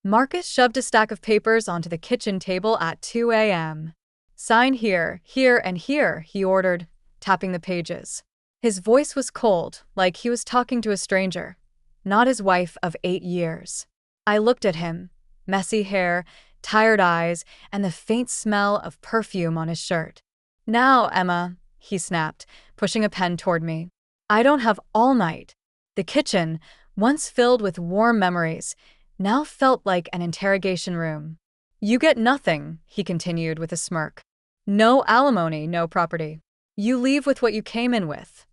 Marcus shoved a stack of papers onto the kitchen table at 2 a.m. Sign here, here, and here, he ordered, tapping the pages. His voice was cold, like he was talking to a stranger, not his wife of 8 years. I looked at him, messy hair, tired eyes, and the faint smell of perfume on his shirt. Now, Emma, he snapped, pushing a pen toward me. I don't have all night. The kitchen, once filled with warm memories, now felt like an interrogation room. You get nothing, he continued with a smirk. No alimony, no property. You leave with what you came in with.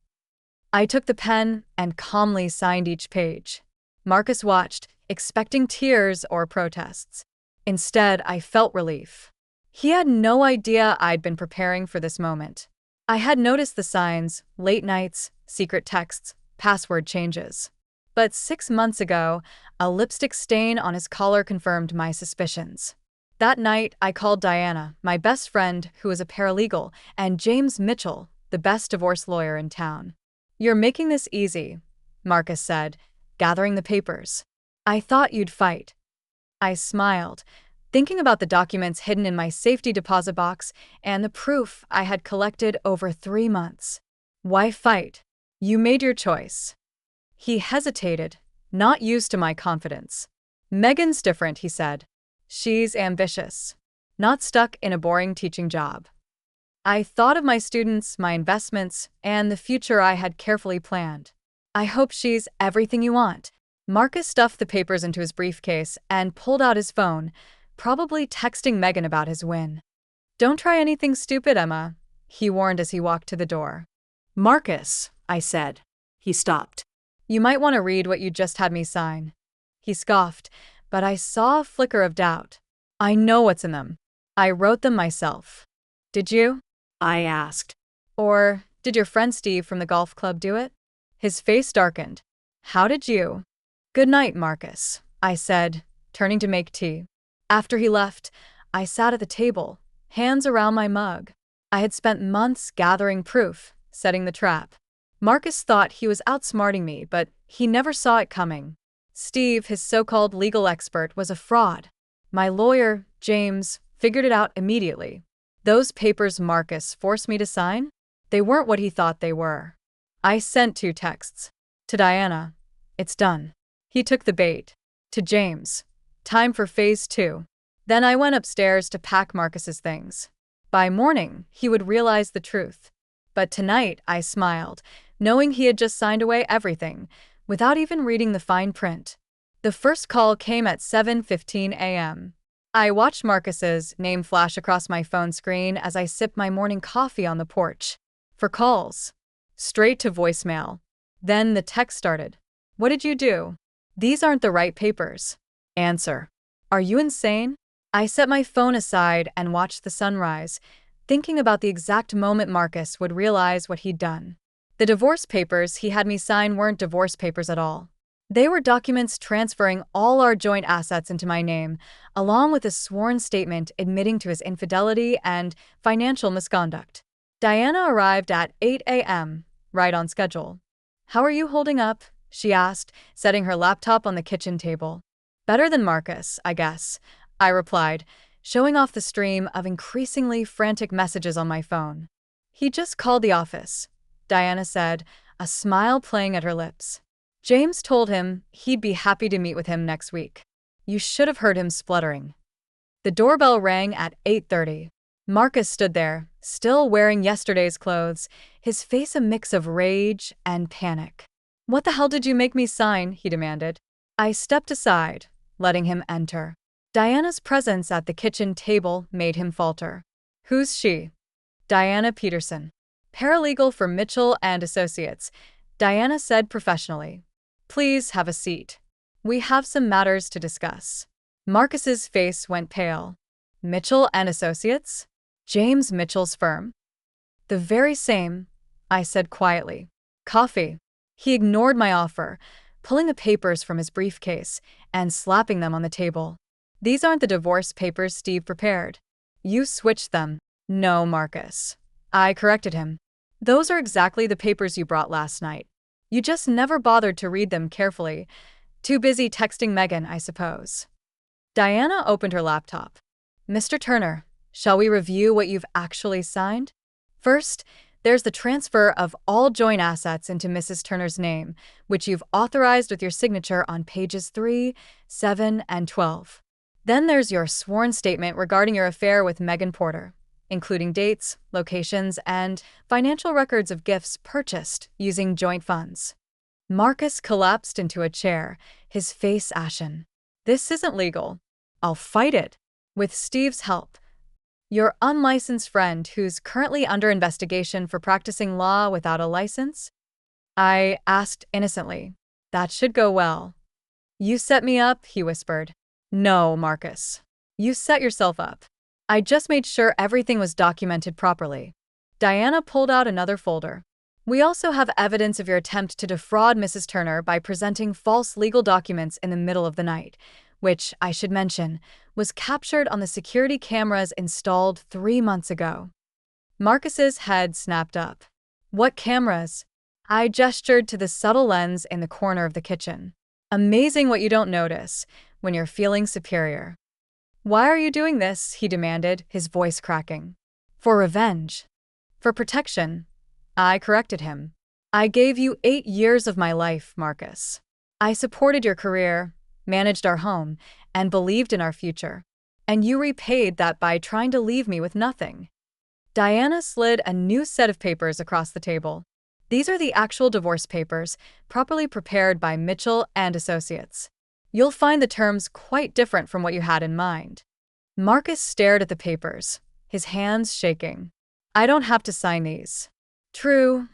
I took the pen and calmly signed each page. Marcus watched, expecting tears or protests. Instead, I felt relief. He had no idea I'd been preparing for this moment. I had noticed the signs, late nights, secret texts, password changes. But 6 months ago, a lipstick stain on his collar confirmed my suspicions. That night, I called Diana, my best friend, who is a paralegal, and James Mitchell, the best divorce lawyer in town. You're making this easy, Marcus said, gathering the papers. I thought you'd fight. I smiled, thinking about the documents hidden in my safety deposit box and the proof I had collected over 3 months. Why fight? You made your choice. He hesitated, not used to my confidence. Megan's different, he said. She's ambitious, not stuck in a boring teaching job. I thought of my students, my investments, and the future I had carefully planned. I hope she's everything you want. Marcus stuffed the papers into his briefcase and pulled out his phone, probably texting Megan about his win. Don't try anything stupid, Emma, he warned as he walked to the door. Marcus, I said. He stopped. You might want to read what you just had me sign. He scoffed, but I saw a flicker of doubt. I know what's in them. I wrote them myself. Did you? I asked. Or did your friend Steve from the golf club do it? His face darkened. How did you? Good night, Marcus, I said, turning to make tea. After he left, I sat at the table, hands around my mug. I had spent months gathering proof, setting the trap. Marcus thought he was outsmarting me, but he never saw it coming. Steve, his so-called legal expert, was a fraud. My lawyer, James, figured it out immediately. Those papers Marcus forced me to sign? They weren't what he thought they were. I sent 2 texts. To Diana, it's done. He took the bait. To James, time for phase 2. Then I went upstairs to pack Marcus's things. By morning, he would realize the truth. But tonight, I smiled, knowing he had just signed away everything, without even reading the fine print. The first call came at 7:15 a.m. I watched Marcus's name flash across my phone screen as I sipped my morning coffee on the porch. For calls. Straight to voicemail. Then the text started. What did you do? These aren't the right papers. Answer. Are you insane? I set my phone aside and watched the sunrise, thinking about the exact moment Marcus would realize what he'd done. The divorce papers he had me sign weren't divorce papers at all. They were documents transferring all our joint assets into my name, along with a sworn statement admitting to his infidelity and financial misconduct. Diana arrived at 8 a.m., right on schedule. How are you holding up? She asked, setting her laptop on the kitchen table. Better than Marcus, I guess, I replied, showing off the stream of increasingly frantic messages on my phone. He just called the office, Diana said, a smile playing at her lips. James told him he'd be happy to meet with him next week. You should have heard him spluttering. The doorbell rang at 8:30. Marcus stood there, still wearing yesterday's clothes, his face a mix of rage and panic. What the hell did you make me sign? He demanded. I stepped aside, letting him enter. Diana's presence at the kitchen table made him falter. Who's she? Diana Peterson. Paralegal for Mitchell and Associates, Diana said professionally. Please have a seat. We have some matters to discuss. Marcus's face went pale. Mitchell and Associates? James Mitchell's firm? The very same, I said quietly. Coffee. He ignored my offer, pulling the papers from his briefcase and slapping them on the table. These aren't the divorce papers Steve prepared. You switched them. No, Marcus. I corrected him. Those are exactly the papers you brought last night. You just never bothered to read them carefully. Too busy texting Megan, I suppose. Diana opened her laptop. Mr. Turner, shall we review what you've actually signed? First, there's the transfer of all joint assets into Mrs. Turner's name, which you've authorized with your signature on pages 3, 7, and 12. Then there's your sworn statement regarding your affair with Megan Porter, including dates, locations, and financial records of gifts purchased using joint funds. Marcus collapsed into a chair, his face ashen. This isn't legal. I'll fight it. With Steve's help. Your unlicensed friend who's currently under investigation for practicing law without a license? I asked innocently. That should go well. You set me up, he whispered. No, Marcus. You set yourself up. I just made sure everything was documented properly. Diana pulled out another folder. We also have evidence of your attempt to defraud Mrs. Turner by presenting false legal documents in the middle of the night, which, I should mention, was captured on the security cameras installed 3 months ago. Marcus's head snapped up. What cameras? I gestured to the subtle lens in the corner of the kitchen. Amazing what you don't notice when you're feeling superior. Why are you doing this? He demanded, his voice cracking. For revenge. For protection. I corrected him. I gave you 8 years of my life, Marcus. I supported your career, managed our home, and believed in our future. And you repaid that by trying to leave me with nothing. Diana slid a new set of papers across the table. These are the actual divorce papers, properly prepared by Mitchell and Associates. You'll find the terms quite different from what you had in mind. Marcus stared at the papers, his hands shaking. I don't have to sign these. True,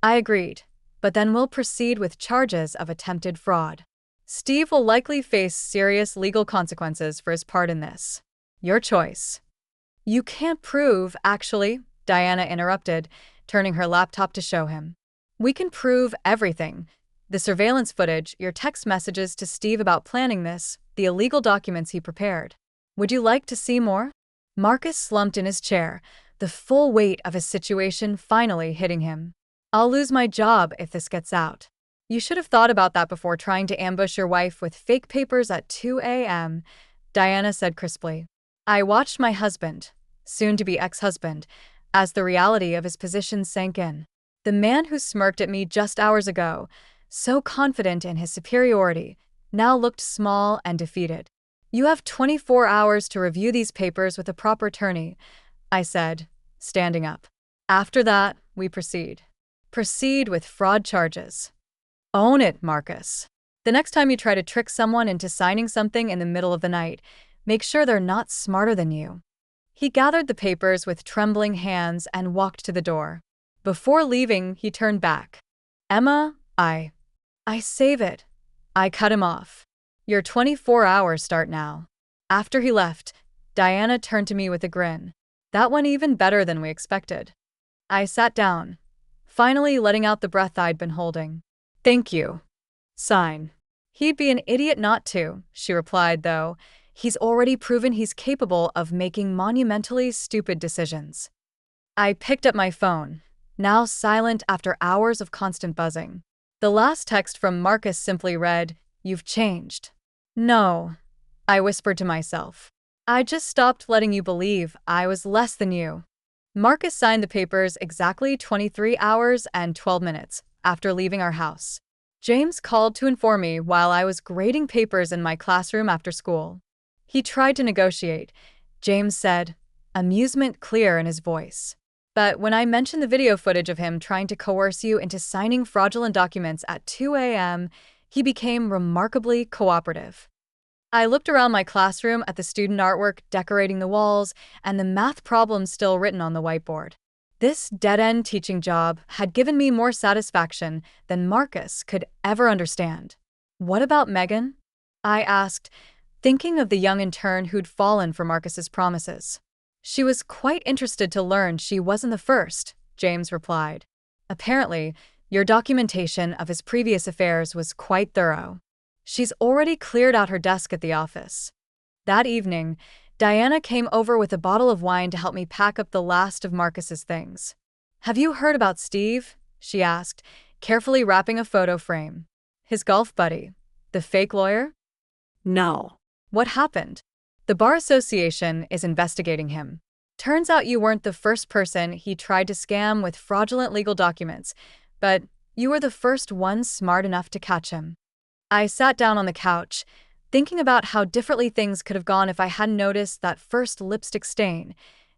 I agreed, but then we'll proceed with charges of attempted fraud. Steve will likely face serious legal consequences for his part in this. Your choice. You can't prove, actually, Diana interrupted, turning her laptop to show him. We can prove everything. The surveillance footage, your text messages to Steve about planning this, the illegal documents he prepared. Would you like to see more? Marcus slumped in his chair, the full weight of his situation finally hitting him. I'll lose my job if this gets out. You should have thought about that before trying to ambush your wife with fake papers at 2 a.m., Diana said crisply. I watched my husband, soon-to-be ex-husband, as the reality of his position sank in. The man who smirked at me just hours ago, so confident in his superiority, now looked small and defeated. You have 24 hours to review these papers with a proper attorney, I said, standing up. After that, we proceed. Proceed with fraud charges. Own it, Marcus. The next time you try to trick someone into signing something in the middle of the night, make sure they're not smarter than you. He gathered the papers with trembling hands and walked to the door. Before leaving, he turned back. Emma, I save it. I cut him off. Your 24 hours start now. After he left, Diana turned to me with a grin. That went even better than we expected. I sat down, finally letting out the breath I'd been holding. Thank you. Sign. He'd be an idiot not to, she replied, though. He's already proven he's capable of making monumentally stupid decisions. I picked up my phone, now silent after hours of constant buzzing. The last text from Marcus simply read, You've changed. No, I whispered to myself. I just stopped letting you believe I was less than you. Marcus signed the papers exactly 23 hours and 12 minutes after leaving our house. James called to inform me while I was grading papers in my classroom after school. He tried to negotiate, James said, amusement clear in his voice. But when I mentioned the video footage of him trying to coerce you into signing fraudulent documents at 2 a.m., he became remarkably cooperative. I looked around my classroom at the student artwork decorating the walls and the math problems still written on the whiteboard. This dead-end teaching job had given me more satisfaction than Marcus could ever understand. What about Megan? I asked, thinking of the young intern who'd fallen for Marcus's promises. She was quite interested to learn she wasn't the first, James replied. Apparently, your documentation of his previous affairs was quite thorough. She's already cleared out her desk at the office. That evening, Diana came over with a bottle of wine to help me pack up the last of Marcus's things. Have you heard about Steve? She asked, carefully wrapping a photo frame. His golf buddy, the fake lawyer? No. What happened? The Bar Association is investigating him. Turns out you weren't the first person he tried to scam with fraudulent legal documents, but you were the first one smart enough to catch him. I sat down on the couch, thinking about how differently things could have gone if I hadn't noticed that first lipstick stain,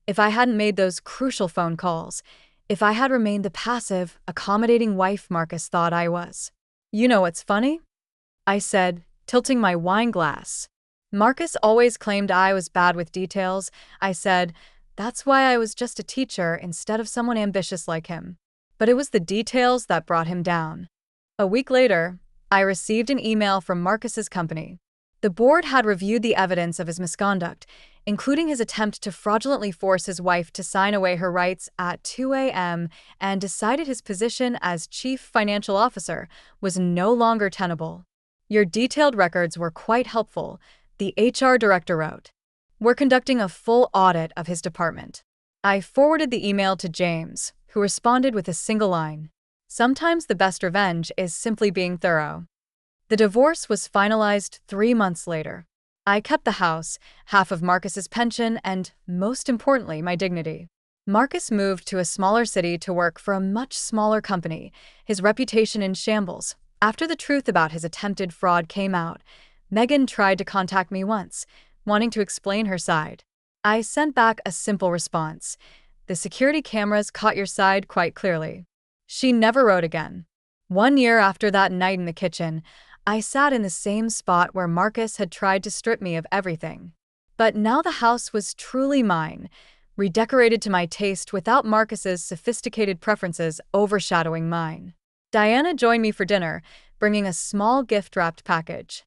if I hadn't made those crucial phone calls, if I had remained the passive, accommodating wife Marcus thought I was. You know what's funny? I said, tilting my wine glass. Marcus always claimed I was bad with details. I said, that's why I was just a teacher instead of someone ambitious like him. But it was the details that brought him down. A week later, I received an email from Marcus's company. The board had reviewed the evidence of his misconduct, including his attempt to fraudulently force his wife to sign away her rights at 2 a.m., and decided his position as chief financial officer was no longer tenable. Your detailed records were quite helpful, the HR director wrote. We're conducting a full audit of his department. I forwarded the email to James, who responded with a single line. Sometimes the best revenge is simply being thorough. The divorce was finalized 3 months later. I kept the house, half of Marcus's pension, and, most importantly, my dignity. Marcus moved to a smaller city to work for a much smaller company, his reputation in shambles. After the truth about his attempted fraud came out, Megan tried to contact me once, wanting to explain her side. I sent back a simple response. The security cameras caught your side quite clearly. She never wrote again. 1 year after that night in the kitchen, I sat in the same spot where Marcus had tried to strip me of everything. But now the house was truly mine, redecorated to my taste without Marcus's sophisticated preferences overshadowing mine. Diana joined me for dinner, bringing a small gift-wrapped package.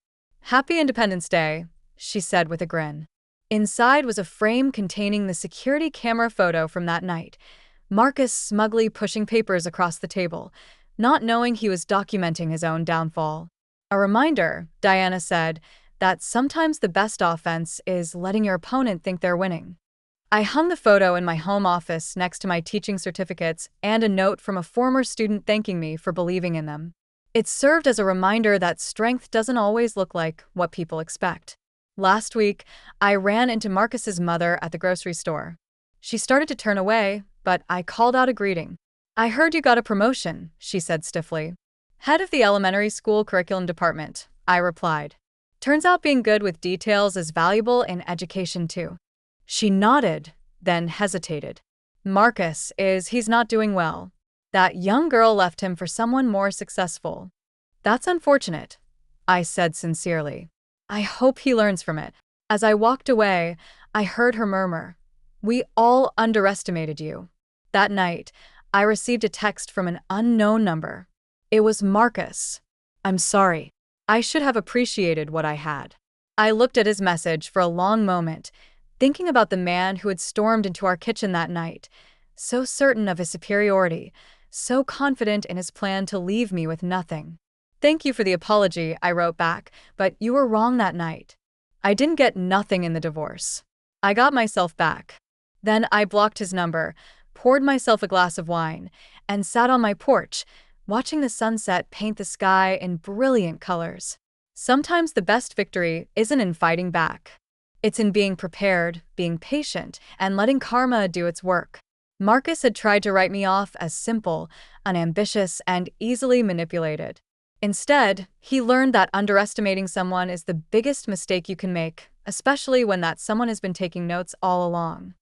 "Happy Independence Day," she said with a grin. Inside was a frame containing the security camera photo from that night, Marcus smugly pushing papers across the table, not knowing he was documenting his own downfall. A reminder, Diana said, that sometimes the best offense is letting your opponent think they're winning. I hung the photo in my home office next to my teaching certificates and a note from a former student thanking me for believing in them. It served as a reminder that strength doesn't always look like what people expect. Last week, I ran into Marcus's mother at the grocery store. She started to turn away, but I called out a greeting. "I heard you got a promotion," she said stiffly. "Head of the elementary school curriculum department," I replied. "Turns out being good with details is valuable in education too." She nodded, then hesitated. He's not doing well. That young girl left him for someone more successful. That's unfortunate," I said sincerely. "I hope he learns from it." As I walked away, I heard her murmur, "We all underestimated you." That night, I received a text from an unknown number. It was Marcus. "I'm sorry. I should have appreciated what I had." I looked at his message for a long moment, thinking about the man who had stormed into our kitchen that night, so certain of his superiority, so confident in his plan to leave me with nothing. "Thank you for the apology," I wrote back, "but you were wrong that night. I didn't get nothing in the divorce. I got myself back." Then I blocked his number, poured myself a glass of wine, and sat on my porch, watching the sunset paint the sky in brilliant colors. Sometimes the best victory isn't in fighting back. It's in being prepared, being patient, and letting karma do its work. Marcus had tried to write me off as simple, unambitious, and easily manipulated. Instead, he learned that underestimating someone is the biggest mistake you can make, especially when that someone has been taking notes all along.